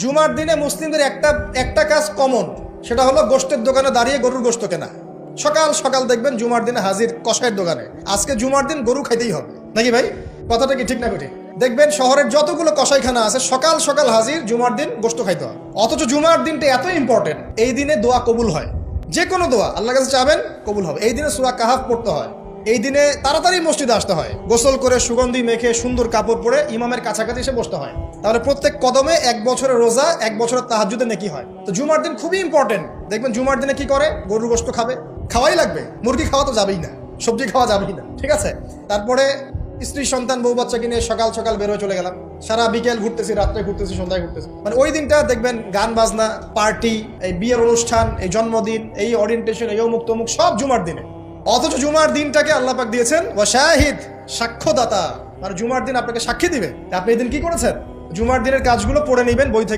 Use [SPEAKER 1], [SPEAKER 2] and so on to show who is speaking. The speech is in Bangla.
[SPEAKER 1] জুমার দিনে মুসলিমদের একটা কাজ কমন, সেটা হলো গোশতের দোকানে দাঁড়িয়ে গরুর গোশত কেনা। সকাল সকাল দেখবেন জুমার দিনে হাজির কসাইয়ের দোকানে, আজকে জুমার দিন গরু খাইতেই হবে, নাকি ভাই? কথাটা কি ঠিক না ঠিক? দেখবেন শহরের যতগুলো কসাইখানা আছে সকাল সকাল হাজির, জুমার দিন গোশত খাইতে হয়। অথচ জুমার দিনটা এত ইম্পর্টেন্ট, এই দিনে দোয়া কবুল হয়। যে কোনো দোয়া আল্লাহর কাছে চাবেন কবুল হবে। এই দিনে সূরা কাহাফ পড়তে হয়, এই দিনে তাড়াতাড়ি মসজিদে আসতে হয়, গোসল করে সুগন্ধি মেখে সুন্দর কাপড় পরে ইমামের কাছাকাছি এসে বসতে হয়। তাহলে প্রত্যেক কদমে 1 বছরের রোজা, 1 বছরের তাহাজ্জুদের নেকি হয়। তো জুমার দিন খুবই ইম্পর্টেন্ট। দেখবেন জুমার দিনে কি করে, গরুর গোশত খাবে, খাওয়াই লাগবে। মুরগি খাওয়া তো যাবেই না, সবজি খাওয়া যাবেই না, ঠিক আছে? তারপরে স্ত্রী সন্তান বউ বাচ্চাকে নিয়ে সকাল সকাল বের হয়ে চলে গেলাম, সারা বিকেল ঘুরতেছি, রাত্রে ঘুরতেছি, সন্ধ্যায় ঘুরতেছি। মানে ওই দিনটা দেখবেন গান বাজনা, পার্টি, এই বিয়ের অনুষ্ঠান, এই জন্মদিন, এই ওরিয়েন্টেশন, এই অমুক তমুক সব জুমার দিনে। অথচ জুমার দিনটাকে আল্লাহ পাক দিয়েছেন ওয়া শাহিদ, সাক্ষ্যদাতা। মানে জুমার দিন আপনাকে সাক্ষী দিবে আপনি এই দিন কি করেছেন। জুমার দিনের কাজগুলো পড়ে নেবেন বই থেকে।